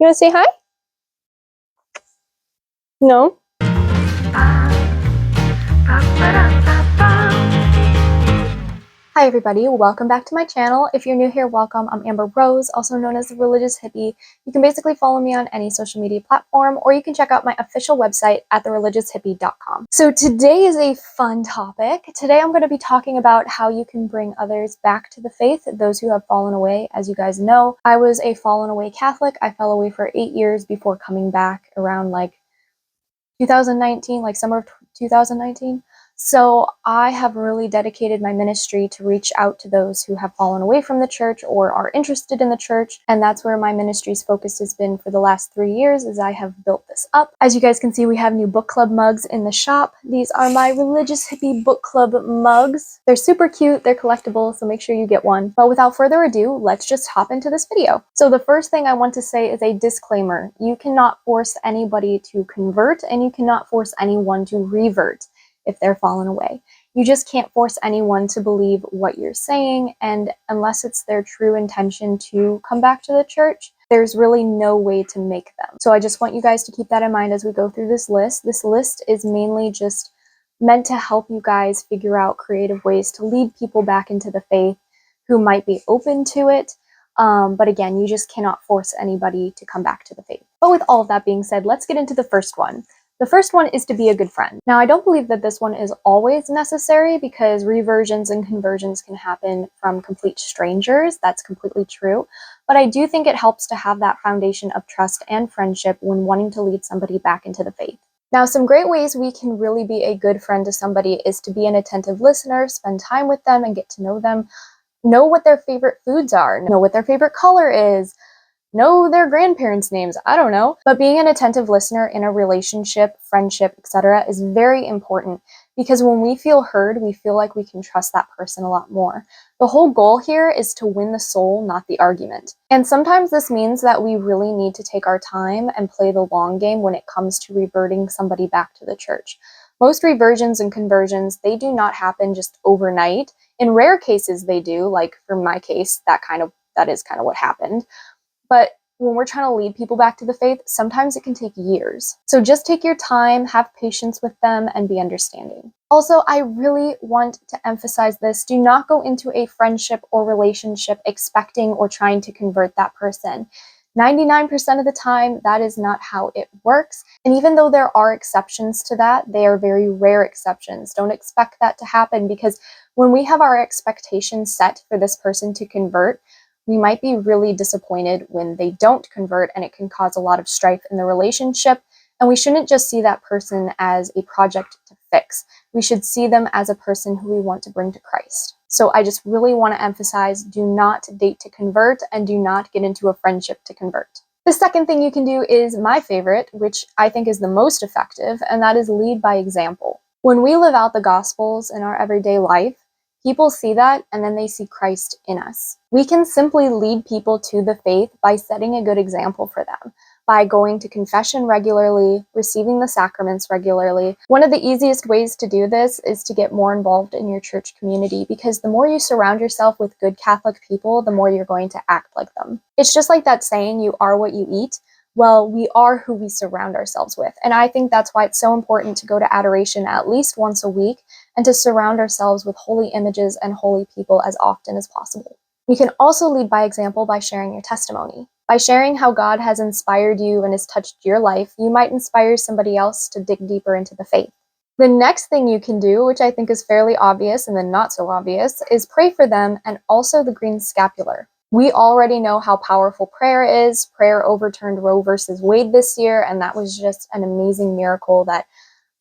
You want to say hi? No? Hi everybody, welcome back to my channel. If you're new here, welcome. I'm Amber Rose, also known as the Religious Hippie. You can basically follow me on any social media platform, or you can check out my official website at thereligioushippie.com. So today is a fun topic. Today I'm going to be talking about how you can bring others back to the faith, those who have fallen away. As you guys know, I was a fallen away Catholic. I fell away for 8 years before coming back around 2019, summer of 2019. So I have really dedicated my ministry to reach out to those who have fallen away from the church or are interested in the church. And that's where my ministry's focus has been for the last 3 years, as I have built this up. As you guys can see, we have new book club mugs in the shop. These are my Religious Hippie book club mugs. They're super cute, they're collectible, so make sure you get one. But without further ado, let's just hop into this video. So the first thing I want to say is a disclaimer. You cannot force anybody to convert, and you cannot force anyone to revert if they're fallen away. You just can't force anyone to believe what you're saying, and unless it's their true intention to come back to the church, there's really no way to make them. So I just want you guys to keep that in mind as we go through this list. This list is mainly just meant to help you guys figure out creative ways to lead people back into the faith who might be open to it. But again, you just cannot force anybody to come back to the faith. But with all of that being said, let's get into the first one. The first one is to be a good friend. Now, I don't believe that this one is always necessary, because reversions and conversions can happen from complete strangers. That's completely true. But I do think it helps to have that foundation of trust and friendship when wanting to lead somebody back into the faith. Now, some great ways we can really be a good friend to somebody is to be an attentive listener, spend time with them and get to know them, know what their favorite foods are, know what their favorite color is, know their grandparents' names, I don't know. But being an attentive listener in a relationship, friendship, etc. is very important, because when we feel heard, we feel like we can trust that person a lot more. The whole goal here is to win the soul, not the argument. And sometimes this means that we really need to take our time and play the long game when it comes to reverting somebody back to the church. Most reversions and conversions, they do not happen just overnight. In rare cases they do, like for my case, that is kind of what happened. But when we're trying to lead people back to the faith, sometimes it can take years. So just take your time, have patience with them, and be understanding. Also, I really want to emphasize this. Do not go into a friendship or relationship expecting or trying to convert that person. 99% of the time, that is not how it works. And even though there are exceptions to that, they are very rare exceptions. Don't expect that to happen, because when we have our expectations set for this person to convert, we might be really disappointed when they don't convert, and it can cause a lot of strife in the relationship. And we shouldn't just see that person as a project to fix. We should see them as a person who we want to bring to Christ. So I just really want to emphasize, do not date to convert, and do not get into a friendship to convert. The second thing you can do is my favorite, which I think is the most effective, and that is lead by example. When we live out the Gospels in our everyday life, people see that, and then they see Christ in us. We can simply lead people to the faith by setting a good example for them, by going to confession regularly, receiving the sacraments regularly. One of the easiest ways to do this is to get more involved in your church community, because the more you surround yourself with good Catholic people, the more you're going to act like them. It's just like that saying, you are what you eat. Well, we are who we surround ourselves with. And I think that's why it's so important to go to adoration at least once a week, and to surround ourselves with holy images and holy people as often as possible. You can also lead by example by sharing your testimony. By sharing how God has inspired you and has touched your life, you might inspire somebody else to dig deeper into the faith. The next thing you can do, which I think is fairly obvious and then not so obvious, is pray for them, and also the green scapular. We already know how powerful prayer is. Prayer overturned Roe versus Wade this year, and that was just an amazing miracle that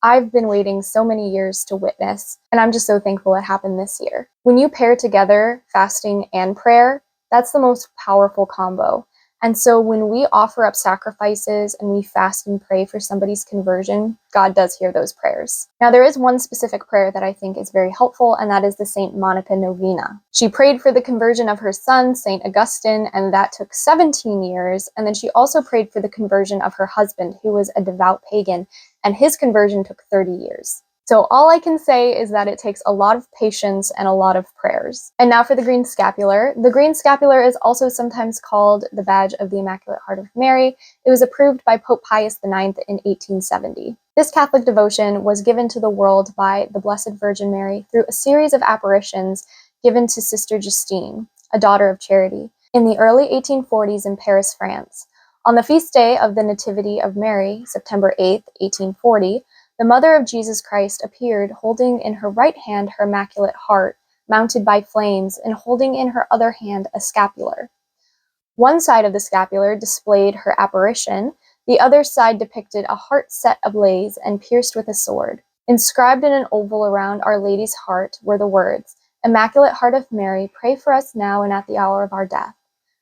I've been waiting so many years to witness, and I'm just so thankful it happened this year. When you pair together fasting and prayer, that's the most powerful combo. And so when we offer up sacrifices and we fast and pray for somebody's conversion, God does hear those prayers. Now, there is one specific prayer that I think is very helpful, and that is the Saint Monica Novena. She prayed for the conversion of her son, Saint Augustine, and that took 17 years. And then she also prayed for the conversion of her husband, who was a devout pagan, and his conversion took 30 years. So all I can say is that it takes a lot of patience and a lot of prayers. And now for the green scapular. The green scapular is also sometimes called the badge of the Immaculate Heart of Mary. It was approved by Pope Pius IX in 1870. This Catholic devotion was given to the world by the Blessed Virgin Mary through a series of apparitions given to Sister Justine, a daughter of charity, in the early 1840s in Paris, France. On the feast day of the Nativity of Mary, September 8, 1840, the Mother of Jesus Christ appeared holding in her right hand her Immaculate Heart, mounted by flames, and holding in her other hand a scapular. One side of the scapular displayed her apparition, the other side depicted a heart set ablaze and pierced with a sword. Inscribed in an oval around Our Lady's heart were the words, "Immaculate Heart of Mary, pray for us now and at the hour of our death."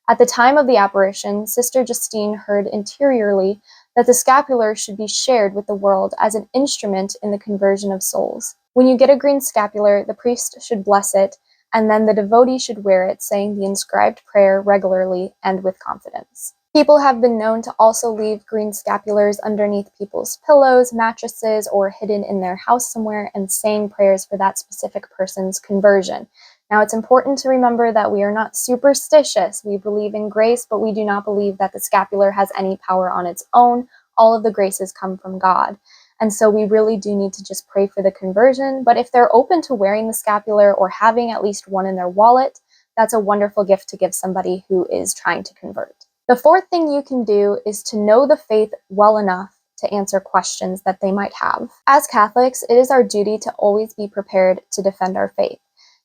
At the time of the apparition, Sister Justine heard interiorly that the scapular should be shared with the world as an instrument in the conversion of souls. When you get a green scapular, the priest should bless it, and then the devotee should wear it, saying the inscribed prayer regularly and with confidence. People have been known to also leave green scapulars underneath people's pillows, mattresses, or hidden in their house somewhere and saying prayers for that specific person's conversion. Now, it's important to remember that we are not superstitious. We believe in grace, but we do not believe that the scapular has any power on its own. All of the graces come from God. And so we really do need to just pray for the conversion. But if they're open to wearing the scapular or having at least one in their wallet, that's a wonderful gift to give somebody who is trying to convert. The fourth thing you can do is to know the faith well enough to answer questions that they might have. As Catholics, it is our duty to always be prepared to defend our faith.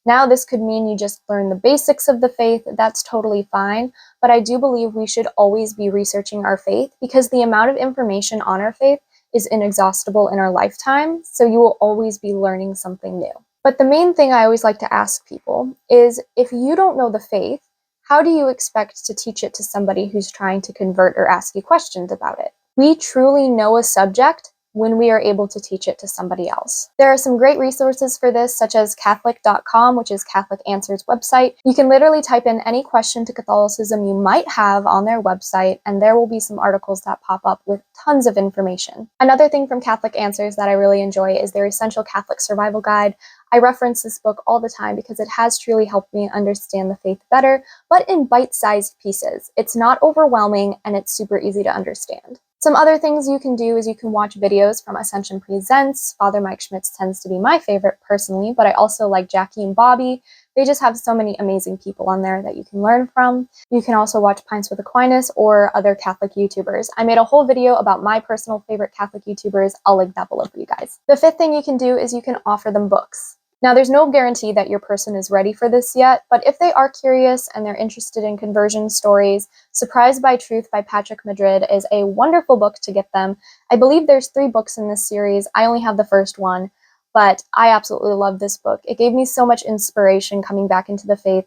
Now, this could mean you just learn the basics of the faith. That's totally fine. But I do believe we should always be researching our faith because the amount of information on our faith is inexhaustible in our lifetime. So you will always be learning something new. But the main thing I always like to ask people is, if you don't know the faith, how do you expect to teach it to somebody who's trying to convert or ask you questions about it? We truly know a subject when we are able to teach it to somebody else. There are some great resources for this, such as Catholic.com, which is Catholic Answers website. You can literally type in any question to Catholicism you might have on their website, and there will be some articles that pop up with tons of information. Another thing from Catholic Answers that I really enjoy is their Essential Catholic Survival Guide. I reference this book all the time because it has truly helped me understand the faith better, but in bite-sized pieces. It's not overwhelming, and it's super easy to understand. Some other things you can do is you can watch videos from Ascension Presents. Father Mike Schmitz tends to be my favorite personally, but I also like Jackie and Bobby. They just have so many amazing people on there that you can learn from. You can also watch Pints with Aquinas or other Catholic YouTubers. I made a whole video about my personal favorite Catholic YouTubers. I'll link that below for you guys. The fifth thing you can do is you can offer them books. Now, there's no guarantee that your person is ready for this yet, but if they are curious and they're interested in conversion stories, Surprised by Truth by Patrick Madrid is a wonderful book to get them. I believe there's 3 books in this series. I only have the first one, but I absolutely love this book. It gave me so much inspiration coming back into the faith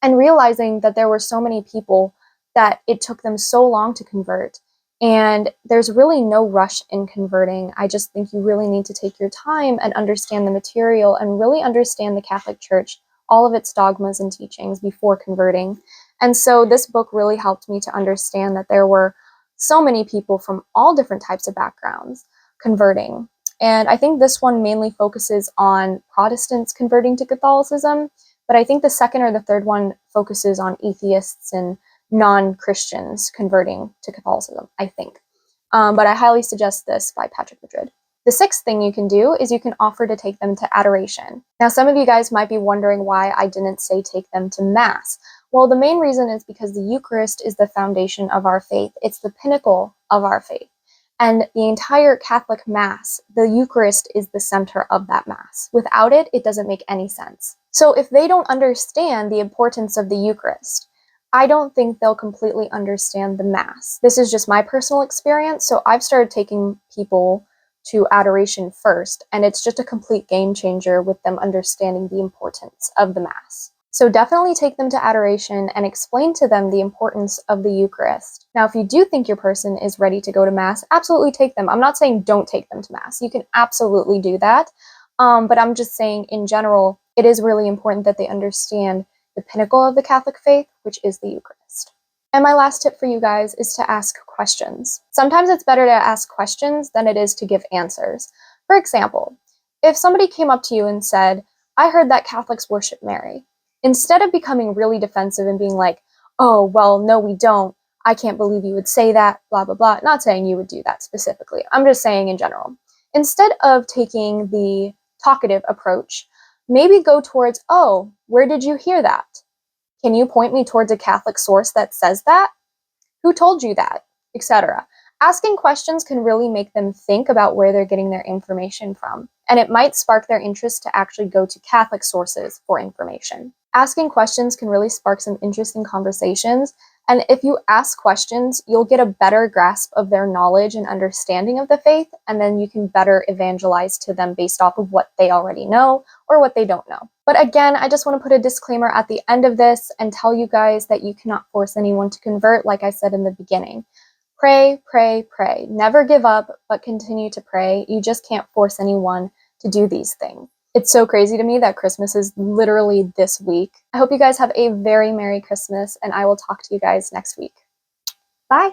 and realizing that there were so many people that it took them so long to convert. And there's really no rush in converting. I just think you really need to take your time and understand the material and really understand the Catholic Church, all of its dogmas and teachings before converting. And so this book really helped me to understand that there were so many people from all different types of backgrounds converting. And I think this one mainly focuses on Protestants converting to Catholicism, but I think the second or the third one focuses on atheists and non-Christians converting to Catholicism, I think. But I highly suggest this by Patrick Madrid. The sixth thing you can do is you can offer to take them to adoration. Now, some of you guys might be wondering why I didn't say take them to Mass. Well, the main reason is because the Eucharist is the foundation of our faith. It's the pinnacle of our faith. And the entire Catholic Mass, the Eucharist is the center of that Mass. Without it, it doesn't make any sense. So if they don't understand the importance of the Eucharist, I don't think they'll completely understand the Mass. This is just my personal experience, so I've started taking people to adoration first, and it's just a complete game changer with them understanding the importance of the Mass. So definitely take them to adoration and explain to them the importance of the Eucharist. Now, if you do think your person is ready to go to Mass, absolutely take them. I'm not saying don't take them to Mass. You can absolutely do that, but I'm just saying in general, it is really important that they understand the pinnacle of the Catholic faith, which is the Eucharist. And my last tip for you guys is to ask questions. Sometimes it's better to ask questions than it is to give answers. For example, if somebody came up to you and said, I heard that Catholics worship Mary, instead of becoming really defensive and being like, oh, well, no, we don't. I can't believe you would say that, blah, blah, blah. Not saying you would do that specifically. I'm just saying in general. Instead of taking the talkative approach, maybe go towards, oh, where did you hear that? Can you point me towards a Catholic source that says that? Who told you that? Etc. Asking questions can really make them think about where they're getting their information from, and it might spark their interest to actually go to Catholic sources for information. Asking questions can really spark some interesting conversations, and if you ask questions, you'll get a better grasp of their knowledge and understanding of the faith, and then you can better evangelize to them based off of what they already know or what they don't know. But again, I just want to put a disclaimer at the end of this and tell you guys that you cannot force anyone to convert, like I said in the beginning. Pray, pray, pray. Never give up, but continue to pray. You just can't force anyone to do these things. It's so crazy to me that Christmas is literally this week. I hope you guys have a very Merry Christmas, and I will talk to you guys next week. Bye!